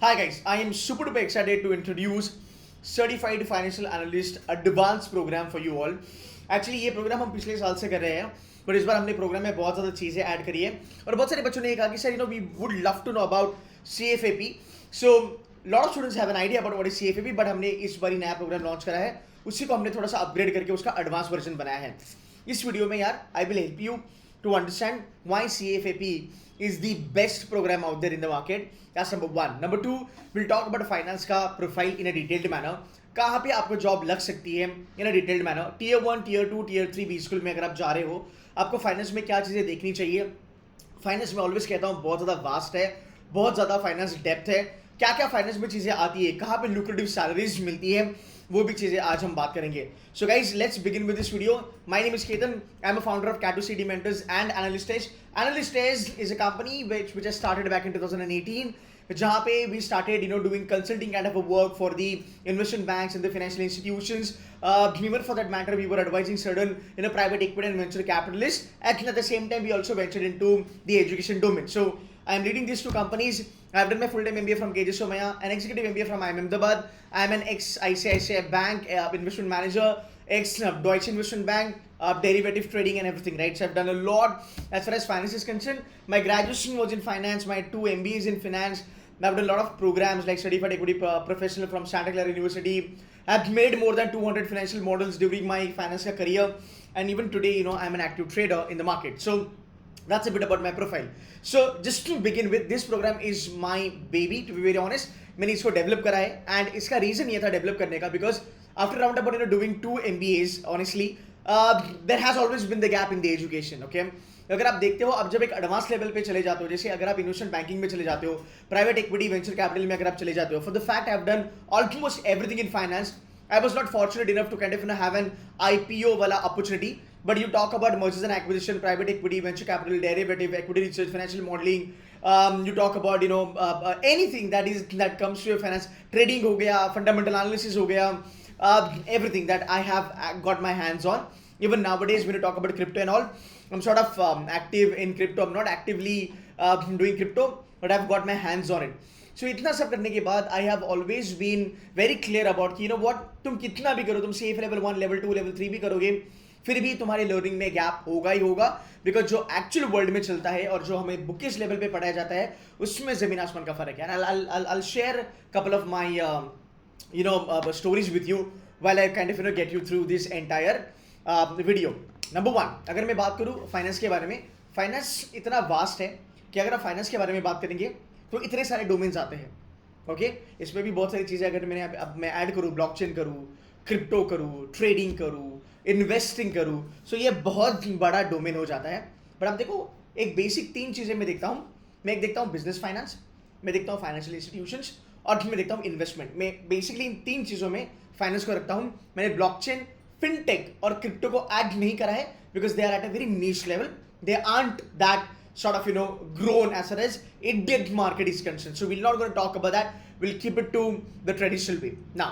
Hi guys, I am super duper excited to introduce Certified Financial Analyst Advanced Program for you all. Actually ये programme हम पिछले साल से कर रहे हैं बट इस बार हमने प्रोग्राम में बहुत ज़्यादा चीज़ें ऐड करी है और बहुत सारे बच्चों ने कहा कि sir we would love to know about CFAP. So lot of students have an idea about what is CFAP but हमने इस बार नया प्रोग्राम लॉन्च करा है, उसी को हमने थोड़ा सा अपग्रेड करके उसका एडवांस वर्जन बनाया है. इस वीडियो में यार I will help you to understand why CFAP is the best program out there in the market. That's number one. Number two, we'll talk about finance का profile in a detailed manner. कहाँ पे आपको job लग सकती है in a detailed manner. Tier 1, Tier 2, Tier 3 B school में अगर आप जा रहे हो, आपको फाइनेंस में क्या चीज़ें देखनी चाहिए. फाइनेंस में ऑलवेज कहता हूँ बहुत ज़्यादा वास्ट है, बहुत ज़्यादा फाइनेंस डेप्थ है. क्या क्या फाइनेंस में चीज़ें आती है, कहाँ पे लुक्रेटिव सैलरीज मिलती है, वो भी चीज़ें आज हम बात करेंगे. So guys let's begin with this video. My name is Ketan. I am a founder of Cato CD Mentors and Analyst Edge. Analyst Edge is a company which I started back in 2018, जहाँ पे we started doing consulting kind of a work for the investment banks and the financial institutions. Even for that matter, we were advising certain private equity and venture capitalists. And at the same time, we also ventured into the education domain. So I am leading these two companies. I have done my full-time MBA from KJ Somaya, an executive MBA from IIM Ahmedabad. I am an ex-ICICI Bank investment manager, ex-Deutsche Investment Bank, derivative trading and everything, right? So I've done a lot as far as finance is concerned. My graduation was in finance, my 2 MBAs in finance. I've done a lot of programs like Certified Equity Professional from Santa Clara University. I've made more than 200 financial models during my finance career. And even today, I'm an active trader in the market. So that's a bit about my profile. So just to begin with, this program is my baby, to be very honest. मैंने इसको develop करा है and इसका reason ये था develop करने का because after round about doing 2 MBAs honestly there has always been the gap in the education. Okay, अगर आप देखते हो अब जब एक एडवांस लेवल पे चले जाते हो, जैसे अगर आप इन्वेस्टमेंट बैंकिंग में चले जाते हो, प्राइवेट इक्विटी वेंचर कैपिटल में अगर आप चले जाते हो, for the fact I have done almost everything in finance. I was not fortunate enough to kind of have an IPO wala opportunity, but you talk about mergers and acquisition, private equity, venture capital, derivative, equity research, financial modeling. You talk about anything that comes to your finance, trading हो गया, fundamental analysis हो गया, everything that I have got my hands on. Even nowadays when you talk about crypto and all, I'm sort of active in crypto. I'm not actively doing crypto, but I've got my hands on it. सो इतना सब करने के बाद I have always been very clear about कि what, तुम कितना भी करो, तुम सेफ लेवल 1, लेवल 2, लेवल 3 भी करोगे, फिर भी तुम्हारे लर्निंग में गैप होगा ही होगा. बिकॉज जो एक्चुअल वर्ल्ड में चलता है और जो हमें बुकिश लेवल पे पढ़ाया जाता है, उसमें जमीन आसमान का फर्क है. I'll share couple of my stories with you while I kind of get you through this entire video. Number 1, अगर मैं बात करूँ फाइनेंस के बारे में, फाइनेंस इतना वास्ट है कि अगर आप फाइनेंस के बारे में बात करेंगे तो इतने सारे डोमेन्स आते हैं. ओके, इसमें भी बहुत सारी चीज़ें अगर अब मैं ऐड करूँ, ब्लॉकचेन करूँ, क्रिप्टो करूँ, ट्रेडिंग करूँ, इन्वेस्टिंग करूँ, सो ये बहुत बड़ा डोमेन हो जाता है. बट अब देखो, एक बेसिक 3 चीज़ें मैं देखता हूँ. मैं एक देखता हूँ बिजनेस फाइनेंस, मैं देखता हूँ फाइनेंशियल इंस्टीट्यूशंस, और मैं देखता हूँ इन्वेस्टमेंट. मैं बेसिकली इन 3 चीज़ों में फाइनेंस को रखता हूँ. मैंने ब्लॉकचेन, फिनटेक और क्रिप्टो को ऐड नहीं करा है because they are at a very niche level. They are that sort of grown as far as Indian market is concerned. So we're not going to talk about that. We'll keep it to the traditional way. Now,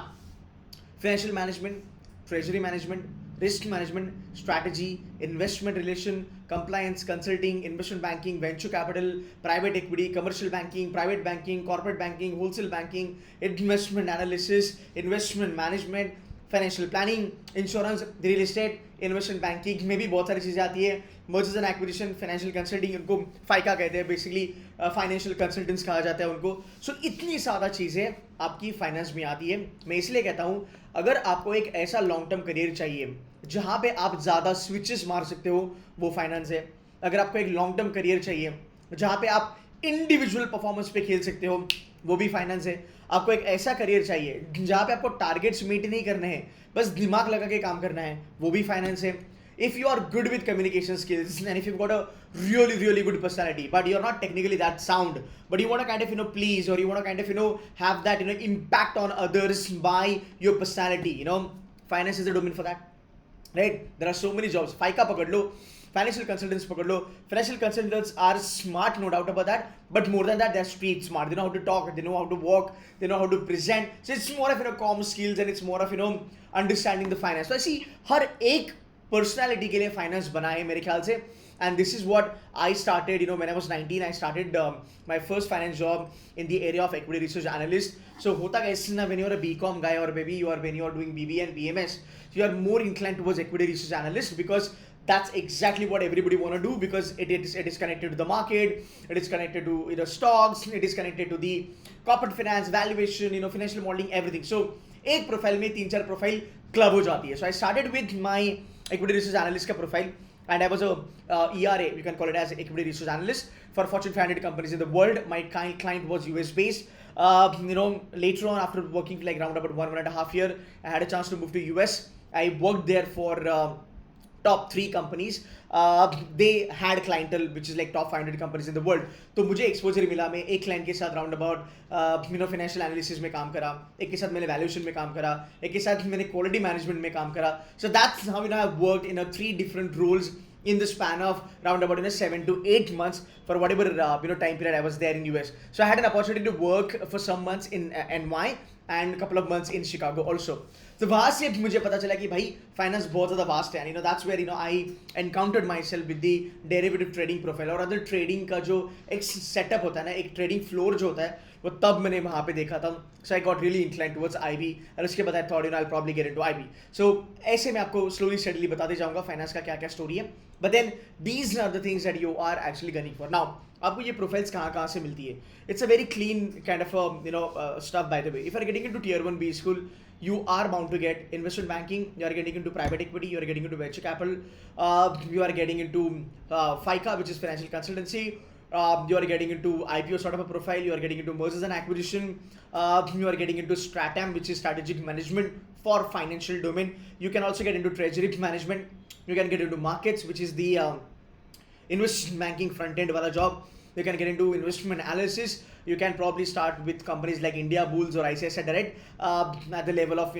financial management, treasury management, risk management, strategy, investment relation, compliance, consulting, investment banking, venture capital, private equity, commercial banking, private banking, corporate banking, wholesale banking, investment analysis, investment management, financial planning, insurance, real estate, investment banking में भी बहुत सारी चीज़ें आती है. Mergers and acquisition, financial consulting, उनको फाइका कहते हैं, बेसिकली फाइनेंशियल कंसल्टेंट्स कहा जाता है उनको. सो इतनी ज़्यादा चीज़ें आपकी फाइनेंस में आती है. मैं इसलिए कहता हूँ, अगर आपको एक ऐसा लॉन्ग टर्म करियर चाहिए जहाँ पे आप ज़्यादा स्विचेस मार सकते हो, वो फाइनेंस है. अगर आपको एक लॉन्ग टर्म करियर चाहिए जहाँ पे आप इंडिविजुअल परफॉर्मेंस पे खेल सकते हो, वो भी फाइनेंस है. आपको एक ऐसा करियर चाहिए जहाँ पे आपको टारगेट्स मीट नहीं करने हैं, बस दिमाग लगा के काम करना है, वो भी फाइनेंस है. If you are good with communication skills and if you got a really good personality but you are not technically that sound but you want to kind of please और you want to kind of have that impact on others by your personality, finance is the domain for that, right. There are so many jobs. फाइका पकड़ लो, financial consultants पकड़ लो. Financial consultants are smart, no doubt about that, but more than that, they're street smart. They know how to talk, they know how to walk, they know how to present. So it's more of comm skills and it's more of understanding the finance. So I see हर एक personality के लिए finance बना है मेरे ख्याल से. and this is what I started. When I was 19, I started my first finance job in the area of equity research analyst. So hota kaise na, when you're a BCom guy, or maybe when you're doing BBA and BMS, you are more inclined towards equity research analyst, because that's exactly what everybody want to do, because it is connected to the market, it is connected to stocks, it is connected to the corporate finance, valuation, financial modeling, everything. So एक profile में 3-4 profile club हो जाती है. So I started with my equity research analyst का profile, and I was a ERA, you can call it as equity research analyst for Fortune 500 companies in the world. My client was US based. Later on, after working for like around about 1.5 year, I had a chance to move to US. I worked there for top 3 companies. They had clientele which is like top 500 companies in the world. तो मुझे exposure मिला. मैं एक client के साथ round about financial analysis में काम करा, एक के साथ मैंने वैल्यूएशन में काम करा, एक के साथ मैंने क्वालिटी मैनेजमेंट में काम करा. So that's how I worked in 3 different roles in the span of round about 7 to 8 months for whatever time period I was there in US. So I had an opportunity to work for some months in NY and a couple of months in Chicago also. तो वहाँ से मुझे पता चला कि भाई finance बहुत ज़्यादा वास्ट है. That's where I encountered myself with the derivative trading profile और अदर ट्रेडिंग का जो एक सेटअप होता है ना, एक ट्रेडिंग फ्लोर जो होता है, वो तब मैंने वहाँ पे देखा था. So I got really inclined towards IB, और उसके बाद I thought I probably get into IB. So ऐसे मैं आपको स्लोली स्टडीली बताते जाऊँगा फाइनेंस का क्या क्या स्टोरी है. But then these are the things that you are actually gunning for. Now आपको ये प्रोफाइल्स कहाँ से मिलती है? It's a very clean kind of stuff. By the way, if are getting into Tier 1 B school, you are bound to get investment banking, you are getting into private equity, you are getting into venture capital, you are getting into FICA, which is financial consultancy, you are getting into IPO sort of a profile, you are getting into mergers and acquisition, you are getting into STRATEM, which is strategic management for financial domain. You can also get into treasury management, you can get into markets, which is the investment banking front end wala job. You can get into investment analysis. You can probably start with companies like India Bulls or ICICI Direct at the level of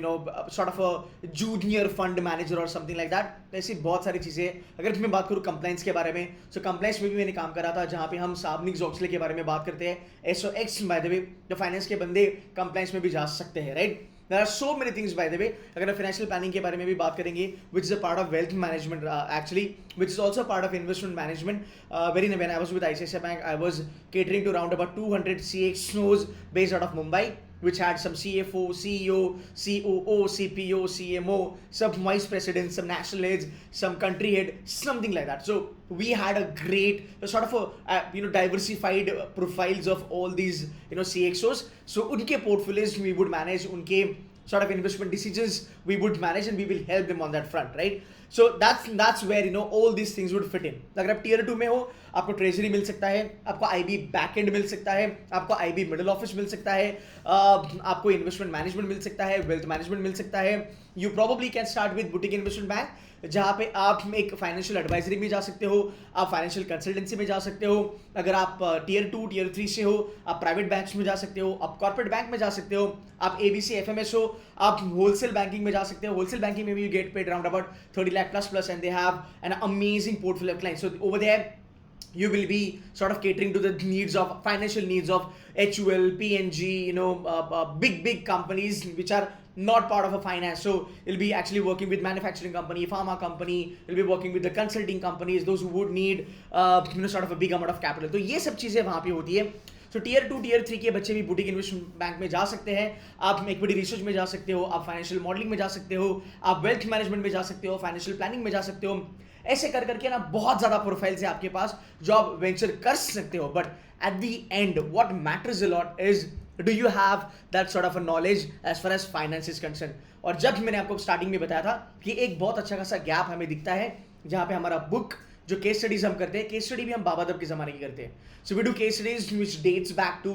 sort of a junior fund manager or something like that. ऐसी बहुत सारी चीज़ें. अगर मैं बात करूँ compliance के बारे में, so compliance में भी मैंने काम करा था, जहाँ पे हम सार्वजनिक जोक्सले के बारे में बात करते हैं. SOX by the way, जो फाइनेंस के बंदे कंप्लाइंस में भी जा सकते हैं, right? There are so many things by the way. अगर financial planning के बारे में भी बात करेंगे, which is a part of wealth management actually, which is also a part of investment management. When I was with ICICI Bank, I was catering to around about 200 CXOs based out of Mumbai, which had some CFO, CEO, COO, CPO, CMO, some vice presidents, some national heads, some country head, something like that. So we had a great sort of a diversified profiles of all these CXOs. So unke portfolios we would manage, unke sort of investment decisions we would manage, and we will help them on that front, right? So that's where all these things would fit in. अगर आप Tier 2 में हो, आपको treasury मिल सकता है, आपको IB back and मिल सकता है, आपको IB मिडिल ऑफिस मिल सकता है, आपको इन्वेस्टमेंट मैनेजमेंट मिल सकता है, वेल्थ मैनेजमेंट मिल सकता है. You probably can start with boutique investment bank, जहाँ पे आप एक फाइनेंशियल एडवाइजरी में जा सकते हो, आप फाइनेंशियल कंसल्टेंसी में जा सकते हो. अगर आप Tier 2 Tier 3 से हो, आप प्राइवेट बैंक्स में जा सकते हो, आप कॉर्पोरेट बैंक में जा सकते हो, आप ABC FMS हो, आप होलसेल बैंकिंग में जा सकते हो. होलसेल बैंकिंग में भी you get paid around about 30 lakh plus, and they have an amazing portfolio of clients. So over there you will be sort of catering to the financial needs of HUL, PNG, big companies which are not part of a finance. So you'll be actually working with manufacturing company, pharma company, you'll be working with the consulting companies, those who would need sort of a big amount of capital. तो ये सब चीज़ें वहाँ पे होती है. तो Tier 2 Tier 3 के बच्चे भी बुटीक इन्वेस्टमेंट बैंक में जा सकते हैं, आप इक्विटी रिसर्च में जा सकते हो, आप फाइनेंशियल मॉडलिंग में जा सकते हो, आप वेल्थ मैनेजमेंट में जा सकते हो, फाइनेंशियल प्लानिंग में जा सकते हो. ऐसे कर करके ना बहुत ज़्यादा प्रोफाइल्स है आपके पास जो आप वेंचर कर सकते हो. But at the end what matters a lot is, do you have that sort of a knowledge as far as finance is concern. और जब मैंने आपको स्टार्टिंग में बताया था कि एक बहुत अच्छा खासा गैप हमें दिखता है, जहाँ पे हमारा बुक जो केस स्टडीज हम करते हैं, केस स्टडी भी हम बाबादब के ज़माने की करते हैं. So we do case studies which dates back to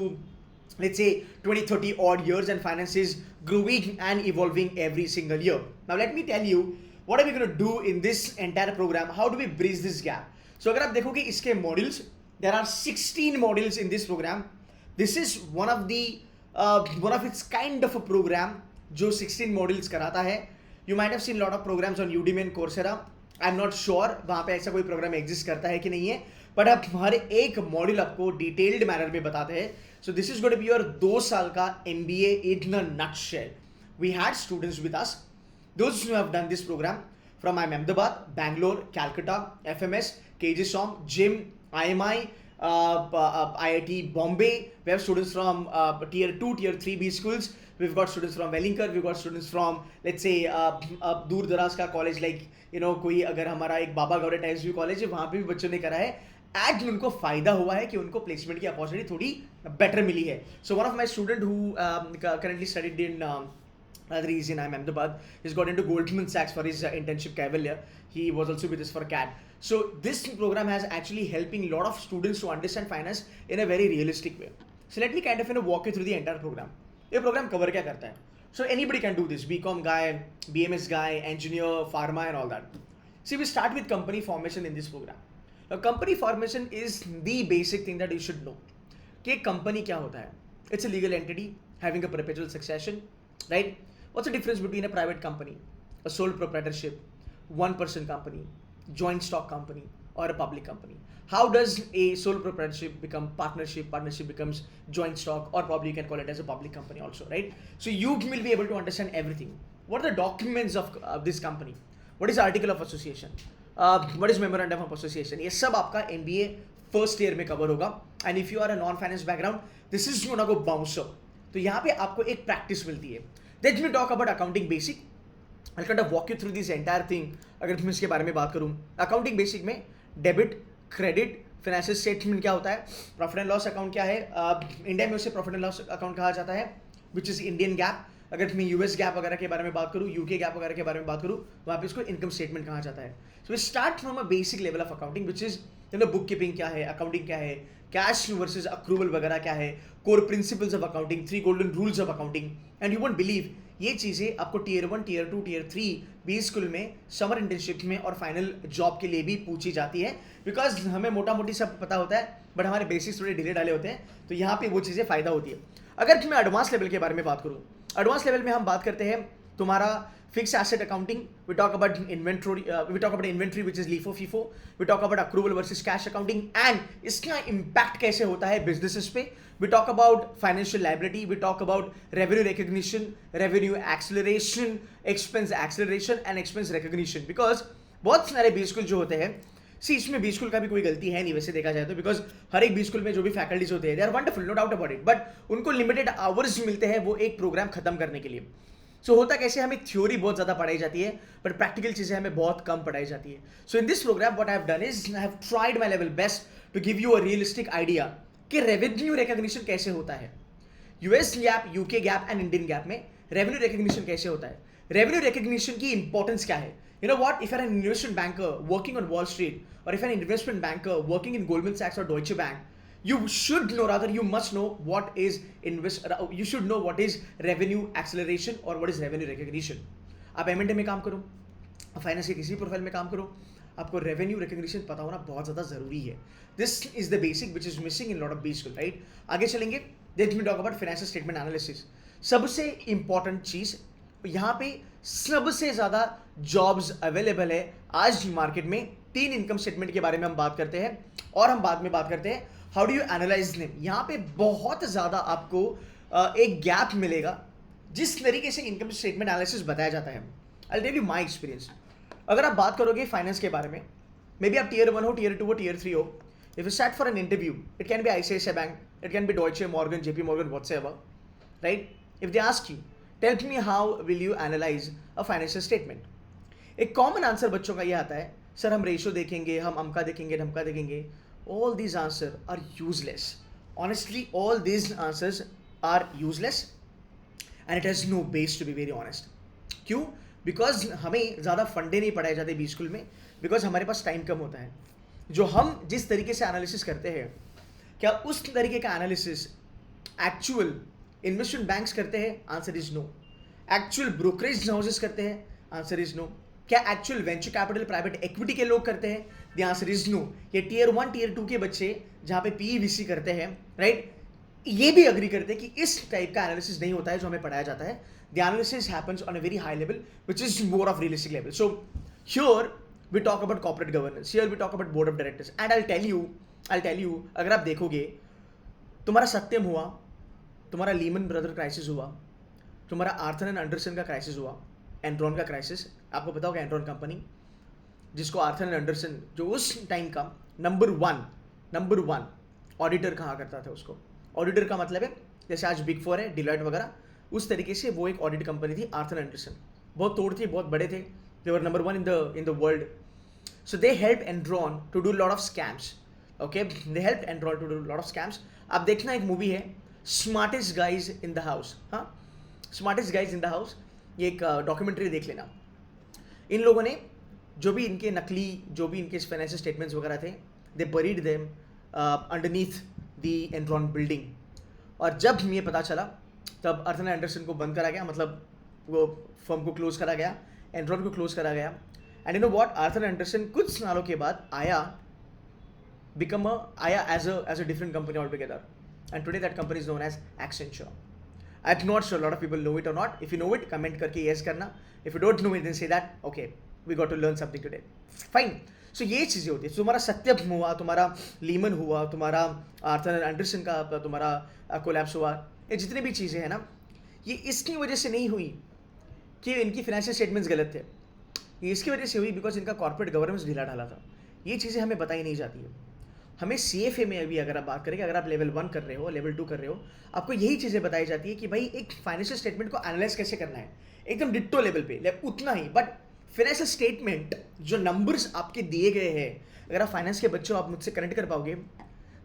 let's say 20-30 odd years, and finance is growing and evolving every single year. Now let me tell you what are we going to do in this entire program, how do we bridge this gap. So अगर आप देखोगे इसके modules, there are 16 modules in this program. This is one of its kind of a program जो 16 modules कराता है. You might have seen lot of programs on Udemy and Coursera. I'm not sure वहाँ पे ऐसा कोई programme exist करता है कि नहीं है, बट अब हर एक मॉड्यूल आपको डिटेल्ड मैनर में बताते हैं. So this is going to be your 2 साल का MBA in a nutshell. We had students with us, those who have done this program from Ahmedabad, Bangalore, Calcutta, FMS, KG SOM, JIM, IMI, IIT Bombay. We have students from tier 2, tier 3 B schools. We've got students from Wellinger. We've got students from, let's say, दूर दराज का college, like कोई अगर हमारा एक बाबा गौरे times view college है, वहाँ पे भी बच्चों ने करा है. एंड उनको फायदा हुआ है कि उनको प्लेसमेंट की अपॉर्चुनिटी थोड़ी बेटर मिली है. So one of my student who currently studied in he's in Ahmedabad. He's got into Goldman Sachs for his internship Cavalier. He was also with us for CAT. So this program has actually helping a lot of students to understand finance in a very realistic way. So let me kind of walk you through the entire program. ये program cover क्या करता है? So anybody can do this. BCom guy, BMS guy, engineer, pharma and all that. See, we start with company formation in this program. Now company formation is the basic thing that you should know. कि company क्या होता है? It's a legal entity having a perpetual succession, right? What's the difference between a private company, a sole proprietorship, one-person company, joint stock company, or a public company? How does a sole proprietorship become partnership? Partnership becomes joint stock, or probably you can call it as a public company also, right? So you will be able to understand everything. What are the documents of this company? What is the article of association? What is memorandum of association? ये सब आपका MBA first year में cover होगा. And if you are a non-finance background, this is gonna go bounce up. तो यहाँ पे आपको एक practice मिलती है. Let me talk about accounting basic. I'll kind of walk you through this entire thing. अगर मैं इसके बारे में बात करूँ, accounting basic में डेबिट, क्रेडिट, फाइनेंशियल स्टेटमेंट क्या होता है, प्रॉफिट एंड लॉस अकाउंट क्या है, इंडिया में उसे प्रॉफिट एंड लॉस अकाउंट कहा जाता है, विच इज इंडियन गैप. अगर मैं यूएस गैप वगैरह के बारे में बात करूँ, यूके गैप वगैरह के बारे में बात करूँ, वहाँ पे इसको इनकम स्टेटमेंट कहा जाता है. So we start from a basic level of accounting which is book keeping क्या है, अकाउंटिंग क्या है, कैश वर्सेज अक्रूवल वगैरह क्या है, core principles of accounting, 3 golden rules of accounting. And you won't believe ये चीज़ें आपको tier 1, tier 2, tier 3 B school में, समर इंटर्नशिप में और फाइनल जॉब के लिए भी पूछी जाती है. बिकॉज हमें मोटा मोटी सब पता होता है, बट हमारे बेसिक्स थोड़े ढीले डाले होते हैं, तो यहाँ पे वो चीज़ें फ़ायदा होती है. अगर मैं एडवांस लेवल के बारे में बात करूँ, एडवांस लेवल में हम बात करते हैं तुम्हारा fix asset accounting. We talk about inventory which is LIFO FIFO. We talk about accrual versus cash accounting and इसका इम्पैक्ट कैसे होता है बिजनेसेस पे. We talk about financial liability, we talk about revenue recognition, revenue acceleration, expense acceleration and expense recognition. Because बहुत सारे B school जो होते हैं, सी इसमें बी स्कूल का भी कोई गलती है नहीं वैसे देखा जाए तो, बिकॉज हर एक बी स्कूल में जो भी फैकल्टीज होते हैं they are wonderful, no doubt about it, but उनको लिमिटेड आवर्स मिलते हैं वो एक प्रोग्राम खत्म करने के लिए. सो होता कैसे, हमें थ्योरी बहुत ज़्यादा पढ़ाई जाती है बट प्रैक्टिकल चीज़ें हमें बहुत कम पढ़ाई जाती है. So in this program what I have done is I have tried my level best to give you a realistic idea कि रेवेन्यू रिकॉग्निशन कैसे होता है. US GAAP, UK GAAP and Indian GAAP में रेवेन्यू रिकॉग्निशन कैसे होता है, revenue recognition की importance क्या है. You know what, if you're an investment banker working on Wall Street, or if you're an investment banker working in Goldman Sachs or Deutsche Bank, you should know, rather you must know what is you should know what is revenue acceleration or what is revenue recognition. आप M&A में काम करो, finance के किसी profile में काम करो, आपको रेवेन्यू रिकॉग्निशन पता होना बहुत ज़्यादा ज़रूरी है. This is the basic which is missing in lot of B school, right. आगे चलेंगे, let me talk about financial statement analysis. सबसे इंपॉर्टेंट चीज़, यहाँ पे सबसे ज़्यादा जॉब्स अवेलेबल है आज मार्केट में. 3 इनकम स्टेटमेंट के बारे में हम बात करते हैं और हम बाद में बात करते हैं how do you analyse them. यहाँ पे बहुत ज़्यादा आपको एक गैप मिलेगा जिस तरीके से इनकम स्टेटमेंट एनालिसिस बताया जाता है. I will tell you my experience. अगर आप बात करोगे फाइनेंस के बारे में, मे बी आप टीयर 1 हो, टीयर 2 हो, टीयर 3 हो, if you set for an interview, it can be ICICI bank, it can be Deutsche, Morgan, JP Morgan, whatsoever, right? If they ask you, tell me how will you analyze a financial statement, एक common answer बच्चों का ये आता है, sir हम ratio देखेंगे, हम अमका देखेंगे, ढमका देखेंगे. All these answers are useless. Honestly, all these answers are useless and it has no base, to be very honest. क्यों? बिकॉज हमें ज़्यादा फंडे नहीं पढ़ाए जाते बी स्कूल में, बिकॉज हमारे पास टाइम कम होता है. जो हम जिस तरीके से एनालिसिस करते हैं, क्या उस तरीके का एनालिसिस एक्चुअल इन्वेस्टमेंट बैंक्स करते हैं? Answer is no. Actual brokerage houses करते हैं? Answer is no. क्या actual venture capital private equity के लोग करते हैं? The answer is no. ये टीयर 1 टीयर 2 के बच्चे जहाँ पे PEVC करते हैं, राइट, ये भी अग्री करते हैं कि इस टाइप का एनालिसिस नहीं होता है जो हमें पढ़ाया जाता है. The analysis happens on a very high level, which is more of realistic level. So here we talk about corporate governance. Here we talk about board of directors. And I'll tell you, अगर आप देखोगे, तुम्हारा सत्यम हुआ, तुम्हारा Lehman brother crisis हुआ, तुम्हारा Arthur and Anderson का crisis हुआ, एनरॉन का क्राइसिस, आपको पता होगा एनरॉन कंपनी, जिसको आर्थर एंड अंडरसन, जो उस टाइम का नंबर वन ऑडिटर कहा करता था उसको। ऑडिटर का मतलब है जैसे आज बिग फोर है, डिलॉयट वगैरह, उस तरीके से वो एक ऑडिट कंपनी थी आर्थर एंड अंडरसन। बहुत तोड़ थी, बहुत बड़े थे, they were number one in the world. So they help Enron to do a lot of scams. Okay, they help Enron to do a lot of scams. आप देखना एक मूवी है smartest guys in the house, हाँ, smartest guys in the house, ये एक documentary देख लेना। इन लोगों ने जो भी इनके नकली, जो भी इनके फाइनेंशियल स्टेटमेंट्स वगैरह थे, they buried them underneath the Enron building. और जब ये पता चला तब आर्थर एंड अंडरसन को बंद करा गया, मतलब वो फर्म को क्लोज करा गया, एनरॉन को क्लोज करा गया। And you know what, Arthur Andersen कुछ सालों के बाद आया as a different company all together, and today that company is known as Accenture. I am not sure lot of people know it और not. If you know it comment करके yes करना, if you don't know it then say that okay we got to learn something today, fine. So ये चीज़ें होती है। तुम्हारा सत्यम हुआ, तुम्हारा लीमन हुआ, तुम्हारा आर्थर एंड अंडरसन का तुम्हारा कोलैप्स हुआ, ये जितनी भी चीज़ें हैं ना, ये इसकी वजह से नहीं हुई कि इनकी फाइनेंशियल स्टेटमेंट्स गलत थे, ये इसकी वजह से हुई बिकॉज इनका कॉर्पोरेट गवर्नेंस ढीला ढाला था। ये चीज़ें हमें बताई नहीं जाती है। हमें CFA में अभी अगर आप बात करेंगे, अगर आप लेवल 1 कर रहे हो, लेवल 2 कर रहे हो, आपको यही चीज़ें बताई जाती है कि भाई एक फाइनेंशियल स्टेटमेंट को एनालाइज कैसे करना है, एकदम डिट्टो लेवल पे, उतना ही। बट फाइनेंशियल स्टेटमेंट जो नंबर्स आपके दिए गए हैं, अगर आप फाइनेंस के बच्चों, आप मुझसे कनेक्ट कर पाओगे,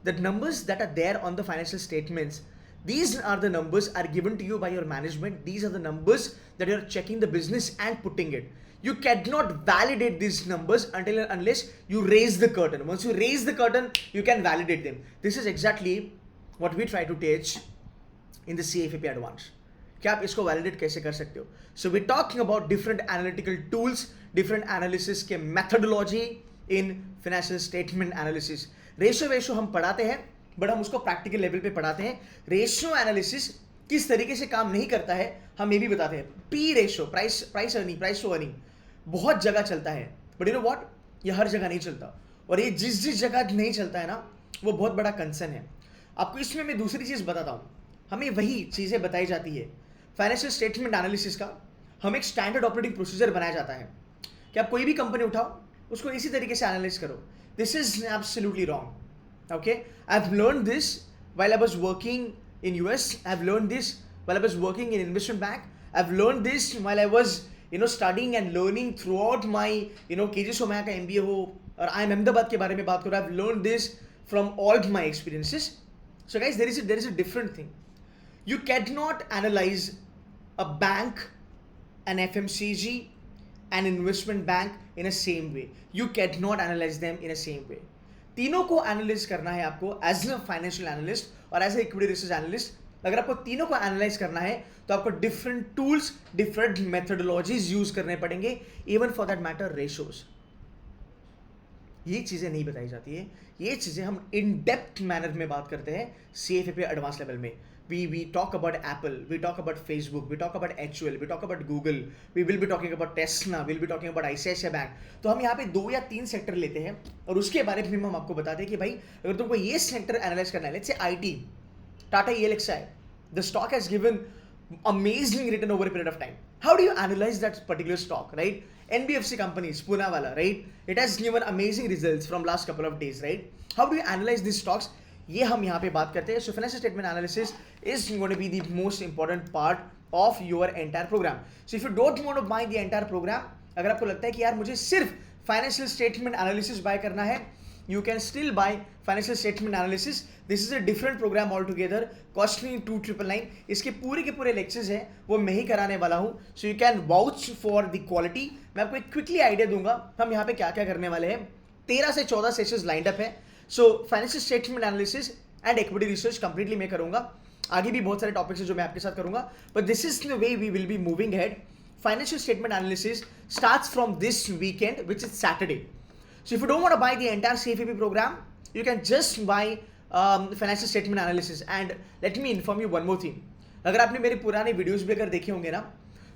the numbers that are there on the financial statements, these are the numbers are given to you by your management. These are the numbers that you are checking the business and putting it. You cannot validate these numbers until and unless you raise the curtain. Once you raise the curtain, you can validate them. This is exactly what we try to teach in the CFP Advanced. कि आप इसको validate कैसे कर सकते हो. So we're talking about different analytical tools, different analysis के methodology in financial statement analysis. Ratio हम पढ़ाते हैं, बट हम उसको प्रैक्टिकल लेवल पे पढ़ाते हैं। रेशियो एनालिसिस किस तरीके से काम नहीं करता है हम ये भी बताते हैं। P ratio, price to earning बहुत जगह चलता है, बट यू नो व्हाट, ये हर जगह नहीं चलता, और ये जिस जगह नहीं चलता है ना, वो बहुत बड़ा कंसर्न है। आपको इसमें मैं दूसरी चीज़ बताता हूँ, हमें वही चीज़ें बताई जाती है। फाइनेंशियल स्टेटमेंट एनालिसिस का हम एक स्टैंडर्ड ऑपरेटिंग प्रोसीजर बनाया जाता है कि आप कोई भी कंपनी उठाओ, उसको इसी तरीके से एनालाइज करो। This is absolutely wrong. Okay, I've learned this while I was working in US. I've learned this while I was working in investment bank. I've learned this while I was, studying and learning throughout my, KG Somaya का MBA हो, और IIM Ahmedabad के बारे में बात करो. I've learned this from all my experiences. So guys, there is a different thing. You cannot analyze a bank, an FMCG, an investment bank in a same way. You cannot analyze them in a same way. तीनों को analyze करना है आपको as a financial analyst और as a equity research analyst. अगर आपको तीनों को एनालाइज करना है तो आपको different tools, different methodologies use करने पड़ेंगे, even for that matter ratios. ये चीजें नहीं बताई जाती है, ये चीजें हम इन डेप्थ मैनर में बात करते हैं CFA एडवांस लेवल में। We talk about Apple, we talk about Facebook, we talk about HUL, we talk about Google, we will be talking about Tesla, we will be talking about ICICI Bank. तो हम यहाँ पे 2 या 3 sector लेते हैं और उसके बारे में हम आपको बताते हैं कि भाई अगर तुमको ये सेक्टर एनालाइज करना है, let's say IT, Tata ELXI, the stock has given amazing return over a period of time. How do you analyze that particular stock, right? NBFC companies, Pune wala, right? It has given amazing results from last couple of days, right? How do you analyze these stocks? ये हम यहाँ पे बात करते हैं। So financial statement analysis is going to be the most important part of your entire program. So if you don't want to buy the entire program, अगर आपको लगता है कि यार मुझे सिर्फ फाइनेंशियल स्टेटमेंट एनालिसिस बाय करना है, you can still bye financial statement analysis. This is a different program all together, costing 2,999। इसके पूरे के पूरे लेक्चर्स हैं वो मैं ही कराने वाला हूँ, so you can vouch for the quality. मैं आपको एक क्विकली आइडिया दूंगा हम यहाँ पे क्या क्या करने वाले हैं। 13 से 14 सेशंस लाइंड अप है। सो financial statement analysis and equity research completely मैं करूंगा। आगे भी बहुत सारे टॉपिक्स हैं जो मैं आपके साथ करूंगा, but this is the way we will be moving head. Financial statement analysis starts from this weekend which is Saturday. So if you don't want to buy the entire CFP program, you can just buy financial statement analysis. And let me inform you one more thing, अगर आपने मेरे पुराने videos भी अगर देखे होंगे ना,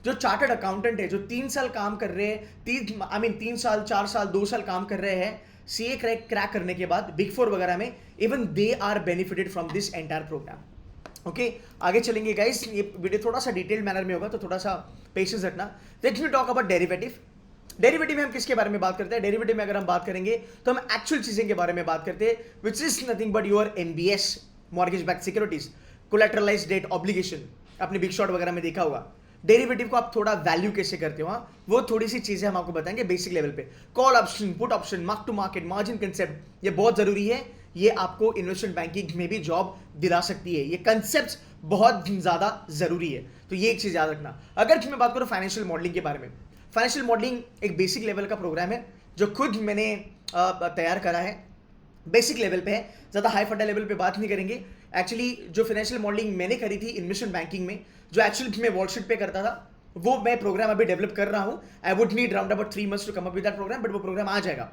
जो चार्टर्ड अकाउंटेंट है, जो 3 साल काम कर रहे हैं, 3 साल 4 साल 2 साल काम कर रहे हैं CA क्रैक करने के बाद बिग 4 वगैरह में, even they are benefited from this entire program. Okay, आगे चलेंगे गाइस, ये वीडियो थोड़ा सा डिटेल्ड मैनर में होगा तो थोड़ा सा पेशेंस रखना। Late me talk about derivative. Derivative में हम किसके बारे में बात करते हैं? डेरिवेटिव में अगर हम बात करेंगे तो हम एक्चुअल चीजें के बारे में बात करते हैं, which is nothing but your MBS, mortgage backed securities, collateralised debt obligation. आपने बिग शॉट वगैरह में देखा होगा। डेरिवेटिव को आप थोड़ा वैल्यू कैसे करते हो, वो थोड़ी सी चीजें हम आपको बताएंगे बेसिक लेवल पे। Call option, put option, mark to market, margin concept, ये बहुत जरूरी है। ये आपको इन्वेस्टमेंट बैंकिंग में भी जॉब दिला सकती है। ये कंसेप्ट बहुत ज्यादा जरूरी है, तो ये एक चीज याद रखना। अगर मैं बात करूं फाइनेंशियल मॉडलिंग के बारे में, फाइनेंशियल मॉडलिंग एक बेसिक लेवल का प्रोग्राम है जो खुद मैंने तैयार करा है। बेसिक लेवल पे है, ज़्यादा हाई फंडा लेवल पे बात नहीं करेंगे। एक्चुअली जो फाइनेंशियल मॉडलिंग मैंने करी थी इन्वेस्टमेंट बैंकिंग में, जो एक्चुअली मैं वॉल स्ट्रीट पे करता था, वो मैं प्रोग्राम अभी डेवलप कर रहा हूँ। I would need round about 3 months to come up with that program, but वो प्रोग्राम आ जाएगा।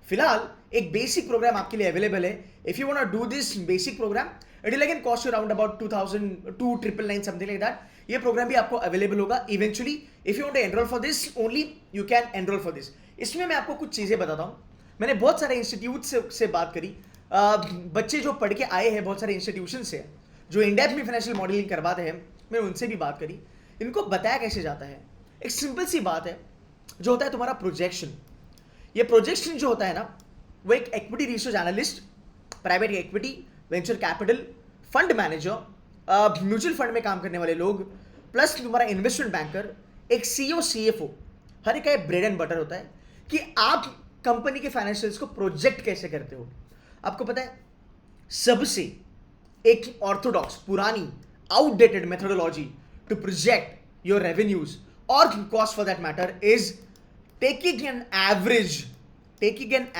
फिलहाल एक बेसिक प्रोग्राम आपके लिए अवेलेबल है। If you want to do this basic program, it will again cost you around about 2,999 something like that. ये program भी आपको अवेलेबल होगा eventually. If you want to enroll for this only, you can enroll for this. इसमें मैं आपको कुछ चीजें बताता हूँ। मैंने बहुत सारे इंस्टीट्यूट से बात करी, बच्चे जो पढ़ के आए हैं बहुत सारे इंस्टीट्यूशन से, जो इंडिया में फाइनेंशियल मॉडलिंग करवाते हैं, मैं उनसे भी बात करी। इनको बताया कैसे जाता है। एक सिंपल सी बात है, जो होता है तुम्हारा प्रोजेक्शन। ये प्रोजेक्शन जो होता है ना, वो एक equity research analyst, private equity, venture capital, fund manager, mutual fund में काम करने वाले लोग, प्लस तुम्हारा इन्वेस्टमेंट बैंकर, एक सीईओ, सीएफओ, हर एक का ब्रेड एंड बटर होता है कि आप कंपनी के फाइनेंशियल्स को प्रोजेक्ट कैसे करते हो। आपको पता है, सबसे एक ऑर्थोडॉक्स, पुरानी, outdated methodology to project your revenues और cost for that matter is taking an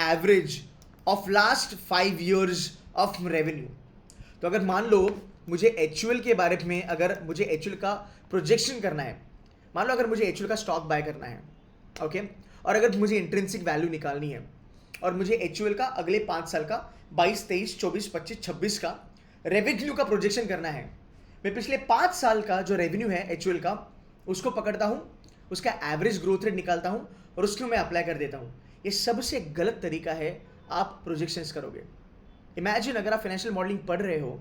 average of last 5 years of revenue। तो अगर मान लो मुझे HUL के बारे में, अगर मुझे HUL का प्रोजेक्शन करना है, मान लो अगर मुझे HUL का स्टॉक बाय करना है, ओके, और अगर मुझे इंट्रिंसिक वैल्यू निकालनी है और मुझे HUL का अगले 5 साल का 22, 23, 24, 25, 26 का रेवेन्यू का प्रोजेक्शन करना है, मैं पिछले 5 साल का जो रेवेन्यू है HUL का, उसको पकड़ता हूं, उसका एवरेज ग्रोथ रेट निकालता हूं और उसको मैं अप्लाई कर देता हूं। ये सबसे गलत तरीका है आप प्रोजेक्शंस करोगे। इमेजिन अगर आप फाइनेंशियल मॉडलिंग पढ़ रहे हो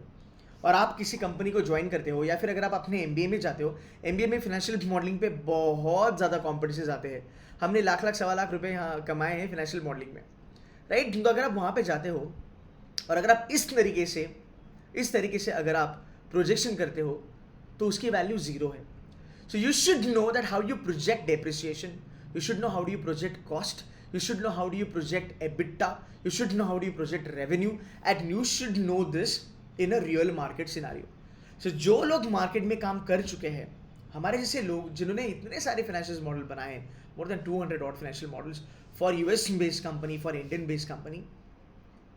और आप किसी कंपनी को ज्वाइन करते हो, या फिर अगर आप अपने एमबीए में जाते हो, एमबीए में फाइनेंशियल मॉडलिंग पे बहुत ज़्यादा कॉम्पिटिशन्स आते हैं। हमने लाख लाख, 1.25 लाख रुपए यहाँ कमाए हैं फाइनेंशियल मॉडलिंग में, राइट। तो अगर आप वहाँ पे जाते हो और अगर आप इस तरीके से अगर आप प्रोजेक्शन करते हो, तो उसकी वैल्यू ज़ीरो है। So you should know that how you project depreciation, you should know how do you project cost, you should know how do you project EBITDA, you should know how do you project revenue, and you should know this in a real market scenario. So जो लोग market में काम कर चुके हैं, हमारे जैसे लोग जिन्होंने इतने सारे फाइनेंशियल मॉडल बनाए हैं, more than 200 odd financial models for US based company, for Indian based company,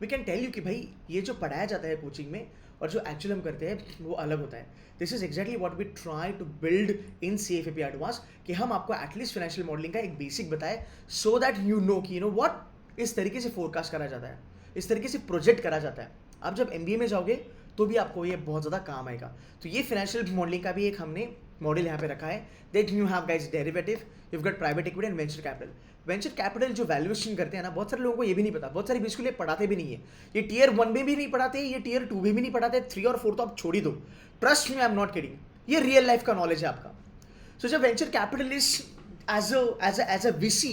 we can tell you कि भाई ये जो पढ़ाया जाता है कोचिंग में और जो एक्चुअली हम करते हैं वो अलग होता है। This is exactly what we try to build in CFAP advance, कि हम आपको एटलीस्ट फाइनेंशियल मॉडलिंग का एक बेसिक बताए, सो दैट यू नो कि यू नो व्हाट इस तरीके से फोरकास्ट करा जाता है, इस तरीके से प्रोजेक्ट करा जाता है। आप जब MBA में जाओगे तो भी आपको ये बहुत ज़्यादा काम आएगा। तो ये फाइनेंशियल मॉडलिंग का भी एक हमने मॉडल यहाँ पे रखा है। That you have guys derivative, you got private equity and venture capital. Venture capital जो वैल्यूएशन करते हैं ना, बहुत सारे लोगों को ये भी नहीं पता, बहुत सारे बेसिकली ये पढ़ाते भी नहीं है। ये टियर 1 में भी नहीं पढ़ाते, ये टियर 2 में भी नहीं पढ़ाते, 3 और 4 तो आप छोड़ ही दो। Trust me, I am not kidding, ये रियल लाइफ का नॉलेज है आपका। सो जब venture capitalist as a VC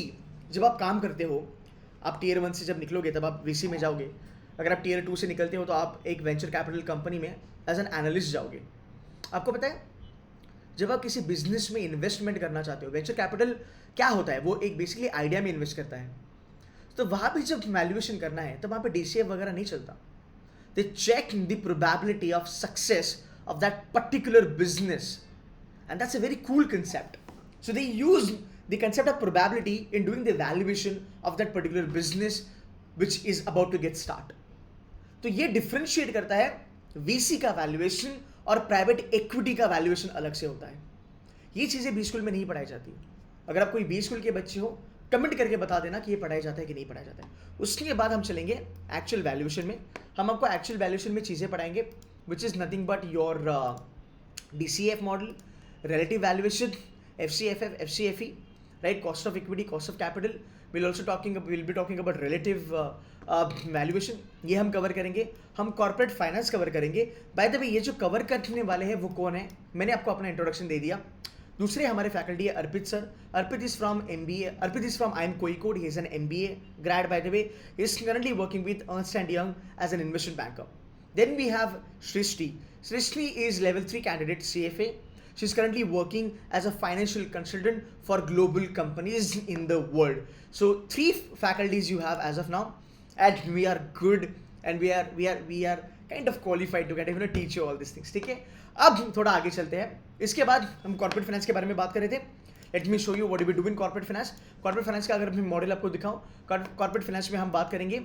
जब आप काम करते हो, आप टियर 1 से जब निकलोगे तब आप VC में जाओगे। अगर आप टियर 2 से निकलते हो तो आप एक वेंचर कैपिटल कंपनी में एज एन एनालिस्ट जाओगे। आपको पता है, जब आप किसी बिजनेस में इन्वेस्टमेंट करना चाहते हो, वेंचर कैपिटल क्या होता है, वो एक बेसिकली आइडिया में इन्वेस्ट करता है। तो वहाँ भी जब वैल्यूएशन करना है तो वहाँ पे DCF वगैरह नहीं चलता। They check the probability of success of that particular business, and that's a very cool concept. So they use the concept of probability in doing the evaluation of that particular business which is about to get start. तो ये differentiate करता है VC का valuation और private equity का valuation अलग से होता है। ये चीज़ें बी स्कूल में नहीं पढ़ाई जाती। अगर आप कोई बी स्कूल के बच्चे हो, कमेंट करके बता देना कि ये पढ़ाया जाता है कि नहीं पढ़ाया जाता है। उसके बाद हम चलेंगे एक्चुअल वैल्यूएशन में। हम आपको एक्चुअल वैल्यूएशन में चीज़ें पढ़ाएंगे which is nothing but your DCF model, relative valuation, FCFF, FCFE, right? Cost of equity, cost of capital. We'll be talking about relative valuation. ये हम कवर करेंगे। हम कॉर्पोरेट फाइनेंस कवर करेंगे। बाय द वे, ये जो कवर करने वाले हैं वो कौन है, मैंने आपको अपना इंट्रोडक्शन दे दिया। दूसरे हमारे फैकल्टी है Arpit sir. Arpit is from MBA. Arpit is from IIM Kozhikode. He is an MBA grad, by the way. He is currently working with Ernst & Young as an investment banker. Then we have Srishti. Srishti is level 3 candidate CFA. She is currently working as a financial consultant for global companies in the world. So 3 faculties you have as of now, and we are good, and we are kind of qualified to get teach you all these things. ठीक है, अब थोड़ा आगे चलते हैं. इसके बाद हम कॉर्पोरेट फाइनेंस के बारे में बात कर रहे थे. Let me show you what we do in corporate finance. Corporate finance का अगर मैं मॉडल आपको दिखाऊं, कॉर्पोरेट फाइनेंस में हम बात करेंगे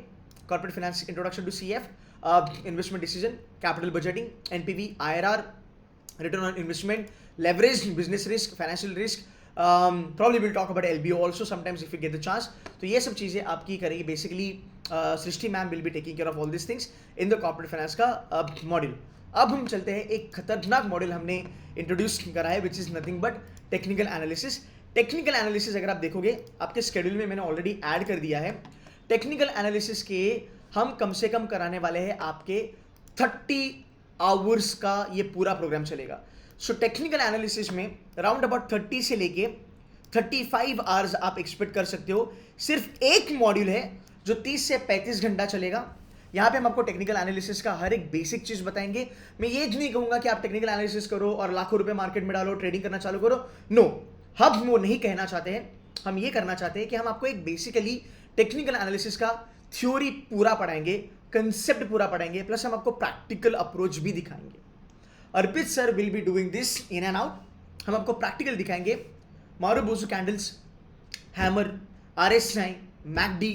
corporate finance introduction to CF, investment decision, capital budgeting, NPV, IRR, return on investment, leverage, business risk, financial risk. Probably we'll talk about LBO also sometimes if you get the chance. तो ये सब चीज़ें आपकी करेंगे. Basically Srishti ma'am will be taking care of all this things in the corporate finance का model. अब हम चलते हैं, एक खतरनाक मॉडल हमने इंट्रोड्यूस करा है which is nothing but technical analysis. Technical analysis अगर आप देखोगे आपके स्केड्यूल में मैंने ऑलरेडी ऐड कर दिया है. टेक्निकल एनालिसिस के हम कम से कम कराने वाले हैं आपके 30 आवर्स का ये पूरा प्रोग्राम चलेगा. सो टेक्निकल एनालिसिस में राउंड अबाउट 30 से लेके 35 आवर्स आप एक्सपेक्ट कर सकते हो. सिर्फ एक मॉड्यूल है जो 30 से 35 घंटा चलेगा. यहाँ पे हम आपको टेक्निकल एनालिसिस का हर एक बेसिक चीज बताएंगे. मैं ये नहीं कहूंगा कि आप टेक्निकल एनालिसिस करो और लाखों रुपए मार्केट में डालो, ट्रेडिंग करना चालू करो. नो, हम वो नहीं कहना चाहते हैं. हम ये करना चाहते हैं कि हम आपको एक बेसिकली टेक्निकल एनालिसिस का थ्योरी पूरा पढ़ाएंगे, कंसेप्ट पूरा पढ़ाएंगे, प्लस हम आपको प्रैक्टिकल अप्रोच भी दिखाएंगे. Arpit sir will be doing this in and out. हम आपको प्रैक्टिकल दिखाएंगे. Marubozu candles, hammer, RSI, MACD,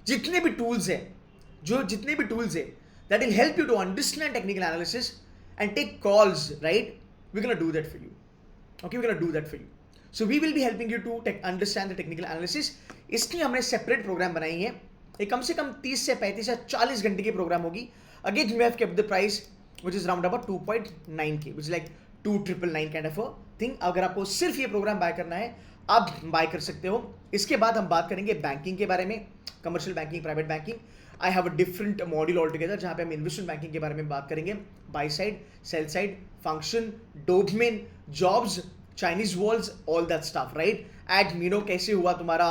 जितने भी टूल्स है that will help you to understand technical analysis and take calls, right? We're gonna do that for you. Okay, we're gonna do that for you. So we will be helping you to understand the technical analysis. इसलिए हमने separate programme बनाई है. ये कम से कम 30 से 35 या 40 घंटे की प्रोग्राम होगी. Again, we have kept the price which is round about 2.9K, which is like 2,999 kind of a thing. अगर आपको सिर्फ ये प्रोग्राम बाय करना है आप बाय कर सकते हो. इसके बाद हम बात करेंगे बैंकिंग के बारे में, commercial banking, private banking. I have a different module altogether जहाँ पे हम इन्वेस्टमेंट बैंकिंग के बारे में बात करेंगे. Buy side, sell side, function, domain, jobs, Chinese walls, all that stuff, right? एट मीनो कैसे हुआ तुम्हारा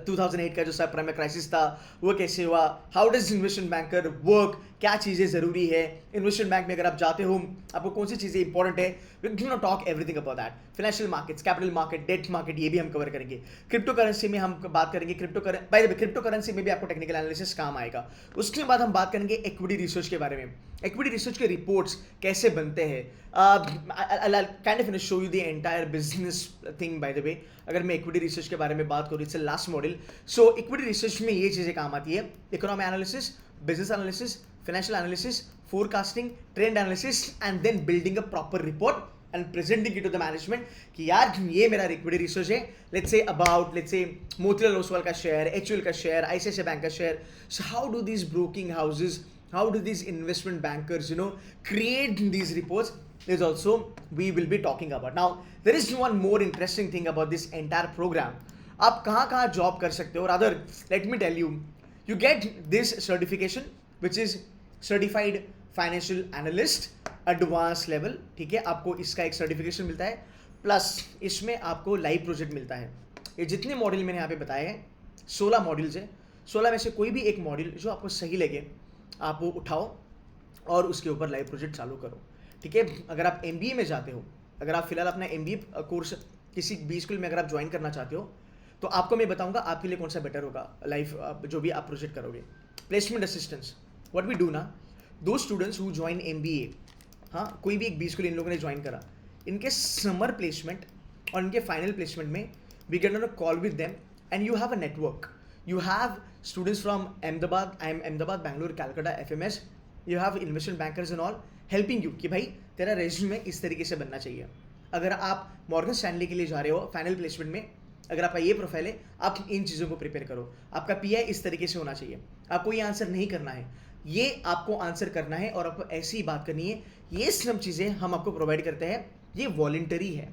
2008 का जो सब प्राइम क्राइसिस था वो कैसे हुआ, how does investment banker work, क्या चीज़ें ज़रूरी है इन्वेस्टमेंट बैंक में. अगर आप जाते हो आपको कौन सी चीज़ें इंपॉर्टेंट है, we do not talk everything about that. Financial markets, capital market, debt market, ये भी हम कवर करेंगे. क्रिप्टो करेंसी में हम बात करेंगे. क्रिप्टो करेंसी में भी आपको टेक्निकल एनालिसिस काम आएगा. उसके बाद हम बात करेंगे इक्विटी रिसर्च के बारे में. इक्विटी रिसर्च के रिपोर्ट्स कैसे बनते हैं. Kind of show you the entire business thing. Bye the वे, अगर मैं इक्विटी रिसर्च के बारे में बात करूँ, it's last model. So equity research में ये चीज़ें काम आती है. Economy analysis, business analysis, financial analysis, forecasting, trend analysis, and then building a proper report and presenting it to the management कि यार ये मेरा इक्विटी रिसर्च है. let's say मोतीलाल ओसवाल का शेयर, HUL का शेयर, ICICI बैंक का share. so how do these broking houses, how do these investment bankers create these reports is also we will be talking about. Now there is one more interesting thing about this entire program. आप कहाँ job कर सकते हो. rather let me tell you, you get this certification which is certified financial analyst advance level. ठीक है, आपको इसका एक सर्टिफिकेशन मिलता है, प्लस इसमें आपको लाइव प्रोजेक्ट मिलता है. ये जितने मॉड्यूल मैंने यहाँ पे बताए हैं 16 मॉड्यूल्स हैं. 16 में से कोई भी एक मॉड्यूल जो आपको सही लगे आप वो उठाओ और उसके ऊपर लाइव प्रोजेक्ट चालू करो. ठीक है, अगर आप MBA में जाते हो, अगर आप फिलहाल अपना MBA कोर्स किसी B स्कूल में अगर आप ज्वाइन करना चाहते हो तो आपको मैं बताऊँगा आपके लिए कौन सा बेटर होगा लाइव जो भी आप प्रोजेक्ट करोगे. Placement assistance, What we do ना, those students who join MBA, हाँ कोई भी एक B स्कूल इन लोगों ने ज्वाइन करा, इनके समर प्लेसमेंट और इनके फाइनल प्लेसमेंट में we get on a call with them and you have a network. You have students from Ahmedabad, Ahmedabad, Bangalore, Calcutta, FMS. You have investment bankers and all helping you कि भाई तेरा resume इस तरीके से बनना चाहिए. अगर आप मॉर्गन स्टैनली के लिए जा रहे हो फाइनल प्लेसमेंट में, अगर आपका ये प्रोफाइल है, आप इन चीज़ों को प्रिपेयर करो. आपका PI इस तरीके से होना चाहिए. आपको ये आंसर नहीं करना है, ये आपको आंसर करना है और आपको ऐसी ही बात करनी है. ये सब चीज़ें हम आपको प्रोवाइड करते हैं. ये वॉलंटरी है.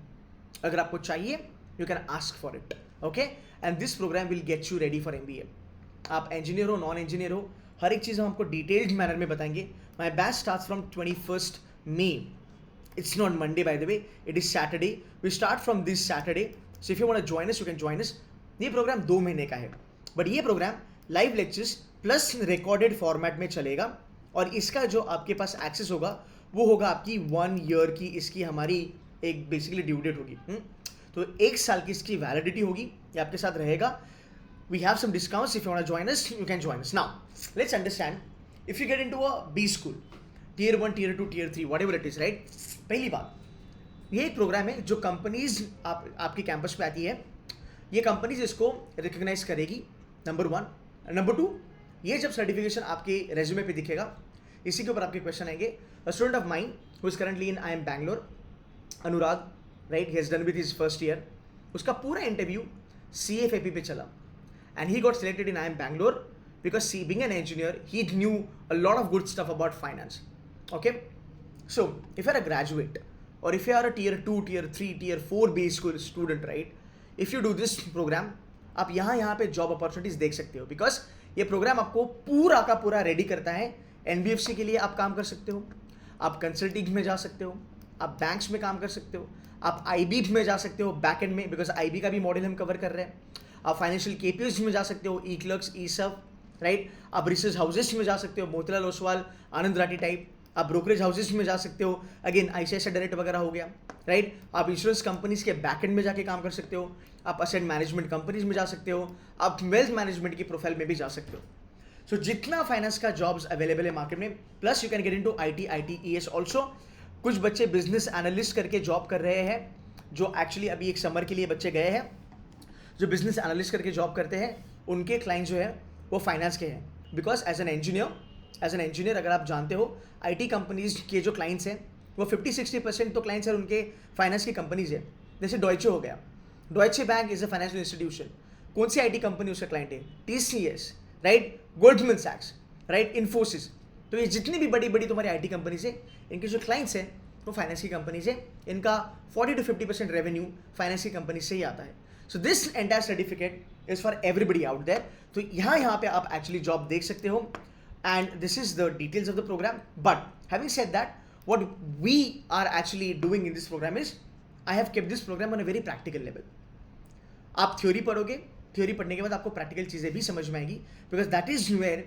अगर आपको चाहिए you can ask for it. Okay, and this program will get you ready for MBA. आप इंजीनियर हो, नॉन इंजीनियर हो, हर एक चीज़ हम आपको डिटेल्ड मैनर में बताएंगे. My batch starts from 21 May. It's not Monday, by the way. It is Saturday. We start from this Saturday. So if you want to join us, you can join us. ये program 2 महीने का है, but ये program live lectures plus recorded format में चलेगा, और इसका जो आपके पास एक्सेस होगा वो होगा आपकी 1 ईयर की, इसकी हमारी एक बेसिकली ड्यू डेट होगी। तो 1 साल की इसकी वैलिडिटी होगी, ये आपके साथ रहेगा। We have some discounts. If you want to join us, you can join us. Now, let's understand. If you get into a B school, Tier 1, Tier 2, Tier 3, whatever it is, right? पहली बात, ये एक programme है जो companies आपके campus पे आती है, ये कंपनीज इसको रिकॉग्नाइज करेगी, नंबर 1। नंबर 2, ये जब सर्टिफिकेशन आपके रेज्यूमे पे दिखेगा, इसी के ऊपर आपके क्वेश्चन आएंगे। A student of mine who is currently in IIM Bangalore, Anurag, right? He has done with his first year. उसका पूरा इंटरव्यू CFAP पे चला, and he got selected in IIM Bangalore because being an engineer, he knew a lot of good stuff about finance. Okay, so if you are a graduate, or if you are a Tier 2, Tier 3, Tier 4 B school student, right? If you do this program, आप यहाँ पे job opportunities देख सकते हो, because ये programme आपको पूरा का पूरा रेडी करता है। NBFC के लिए आप काम कर सकते हो, आप कंसल्टिंग में जा सकते हो, आप बैंक्स में काम कर सकते हो, आप IB में जा सकते हो बैक एंड में, बिकॉज IB का भी मॉडल हम कवर कर रहे हैं। आप फाइनेंशियल KPOs में जा सकते हो, E-Clerks, E-Sub, राइट? आप रिसर्च हाउसेस में जा सकते हो, मोतीलाल ओसवाल, आनंद राठी टाइप। आप ब्रोकरेज हाउसेस में जा सकते हो, अगेन ICICI डायरेक्ट वगैरह हो गया, राइट? आप इंश्योरेंस कंपनीज के बैक एंड में जाके काम कर सकते हो, आप असेट मैनेजमेंट कंपनीज में जा सकते हो, आप वेल्थ मैनेजमेंट की प्रोफाइल में भी जा सकते हो। सो जितना फाइनेंस का जॉब्स अवेलेबल है मार्केट में, plus you can get into IT, ITES also. कुछ बच्चे बिजनेस एनालिस्ट करके जॉब कर रहे हैं, जो एक्चुअली अभी एक समर के लिए बच्चे गए हैं, जो बिजनेस एनालिस्ट करके जॉब करते हैं, उनके क्लाइंट जो है वो फाइनेंस के हैं। बिकॉज एज एन इंजीनियर अगर आप जानते हो, IT कंपनीज के जो क्लाइंट्स हैं वो 50-60% तो क्लाइंट्स हैं उनके फाइनेंस की कंपनीज है। जैसे डॉयचे हो गया, Deutsche bank is a financial institution. कौन सी IT कंपनी उसका क्लाइंट है? TCS, right? गोल्डमैन सैक्स, राइट? इन्फोसिस। तो ये जितनी भी बड़ी बड़ी तुम्हारी IT कंपनीज है, इनके जो क्लाइंट्स हैं वो फाइनेंस की कंपनीज है। इनका 40-50% रेवेन्यू फाइनेंस की कंपनी से ही आता है। So this entire certificate is for everybody out there. तो यहाँ पे आप एक्चुअली जॉब देख सकते हो, and this is the details of the program. But having said that, what we are actually doing in this program is, I have kept this program on a very practical level. आप theory पढ़ोगे, theory पढ़ने के बाद आपको practical चीज़ें भी समझ में आएगी, because that is where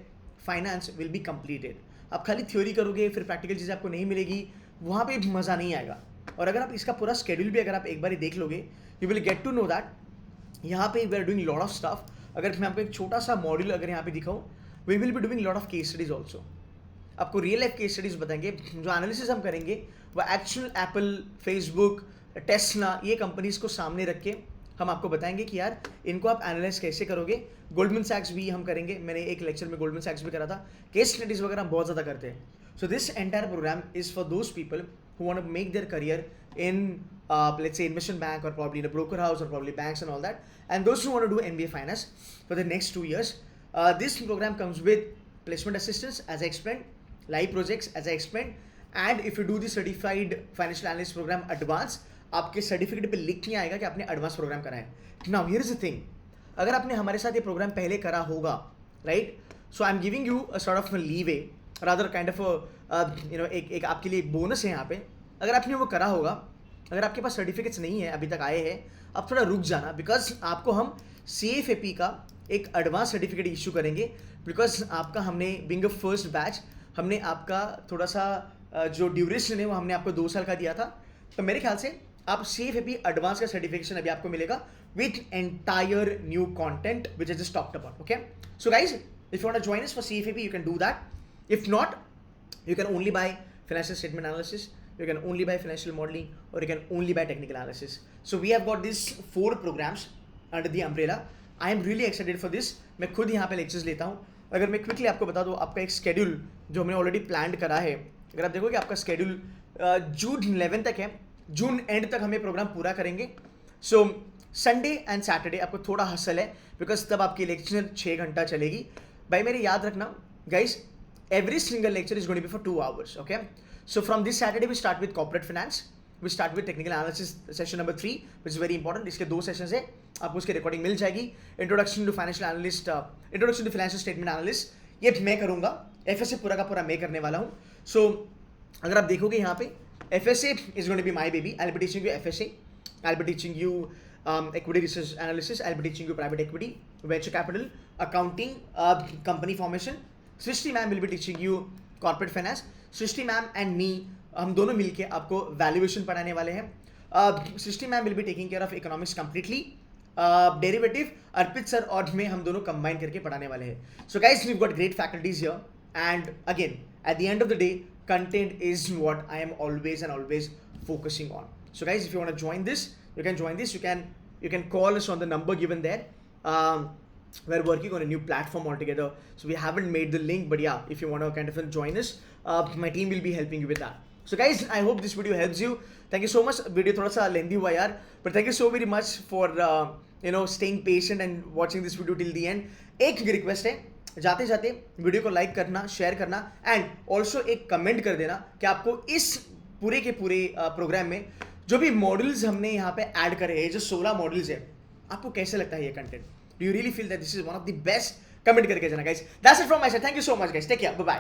finance will be completed. आप खाली थ्योरी करोगे फिर प्रैक्टिकल चीज़ें आपको नहीं मिलेगी, वहाँ पे मज़ा नहीं आएगा। और अगर आप इसका पूरा स्केड्यूल भी अगर आप एक बार देख लोगे, you will get to know that यहाँ पे we are doing lot of stuff. अगर मैं आपको एक छोटा सा मॉड्यूल अगर यहाँ पे दिखाऊँ, we will be doing lot of case studies also. आपको रियल लाइफ केस स्टडीज बताएंगे, जो एनालिसिस हम करेंगे वो एक्चुअल एप्पल, फेसबुक, टेस्ला, ये कंपनीज को सामने रख के हम आपको बताएंगे कि यार इनको आप एनालाइज कैसे करोगे। गोल्डमैन सैक्स भी हम करेंगे, मैंने एक लेक्चर में गोल्डमैन सैक्स भी करा था। केस स्टडीज वगैरह हम बहुत ज़्यादा करते हैं। So this entire program is for those people who want to make their career in let's say investment bank, or probably in a broker house, or probably banks and all that, and those who want to do MBA finance for the next 2 years. This program comes with placement assistance, as I explained, live projects, as I explained, and if you do the certified financial analyst program advance, आपके certificate पे लिख नहीं आएगा कि आपने advance programme करा है। Now here is the thing, अगर आपने हमारे साथ ये प्रोग्राम पहले करा होगा, right, so I am giving you a sort of leeway, rather kind of एक आपके लिए एक बोनस है यहाँ पे। अगर आपने वो करा होगा, अगर आपके पास सर्टिफिकेट्स नहीं है अभी तक आए हैं, आप थोड़ा रुक जाना, बिकॉज आपको हम CFAP का एक एडवांस सर्टिफिकेट इशू करेंगे। बिकॉज आपका हमने बिंग अ फर्स्ट बैच, हमने आपका थोड़ा सा जो ड्यूरेशन है वो हमने आपको 2 साल का दिया था। तो मेरे ख्याल से आप CFAP एडवांस का सर्टिफिकेशन अभी आपको मिलेगा with entire new content which is just talked about. Okay, so guys, if you want to join us for CFAP, you can do that. If not, you can only buy financial statement analysis, you can only buy financial modeling, or you can only buy technical analysis. So we have got these 4 programs under the umbrella. I am really excited for this. मैं खुद यहाँ पे lectures लेता हूँ। अगर मैं quickly आपको बता दूँ, आपका एक स्केड्यूल जो हमने ऑलरेडी प्लान करा है, अगर आप देखोगे आपका स्केड्यूल जून 11 तक है, जून एंड तक हम ये प्रोग्राम पूरा करेंगे। सो संडे एंड सैटरडे आपको थोड़ा हसल है, बिकॉज तब आपकी लेक्चर 6 घंटा चलेगी। भाई मेरे याद रखना guys, every single lecture is going to be for 2 hours. Okay, so from this Saturday we start with corporate finance, we start with technical analysis session number 3, which is very important. इसके 2 sessions है, आपको उसकी recording मिल जाएगी। Introduction to financial analyst, introduction to financial statement analyst, ये मैं करूंगा। FSA पूरा का पूरा मैं करने वाला हूँ। सो अगर आप देखोगे यहाँ पे FSA is going to be my baby. I'll be teaching you FSA. I'll be teaching you equity research analysis. I'll be teaching you private equity, venture capital, accounting, company formation. Srishti ma'am will be teaching you corporate finance. Srishti ma'am and me, हम दोनों मिलके आपको valuation पढ़ाने वाले हैं. Srishti ma'am will be taking care of economics completely. Derivative, Arpit sir और मैं हम दोनों कंबाइन करके पढ़ाने वाले हैं. So guys, we've got great faculties here. And again, at the end of the day, content is what I am always and always focusing on. So guys, if you want to join this, you can join this. You can call us on the number given there. We're working on a new platform altogether, so we haven't made the link, but yeah, if you want to kind of join us, my team will be helping you with that. So guys, I hope this video helps you. Thank you so much. Video थोड़ा सा lengthy हुआ यार, but thank you so very much for staying patient and watching this video till the end. एक request है, जाते जाते video को like करना, शेयर करना एंड ऑल्सो एक कमेंट कर देना कि आपको इस पूरे के पूरे प्रोग्राम में जो भी मॉडल्स हमने यहाँ पे ऐड करे हैं, जो 16 मॉडल्स है, आपको कैसे लगता है ये content? Do you really feel that this is one of the best? Comment करके जाना guys. That's it from my side. Thank you so much guys. Take care. Bye bye.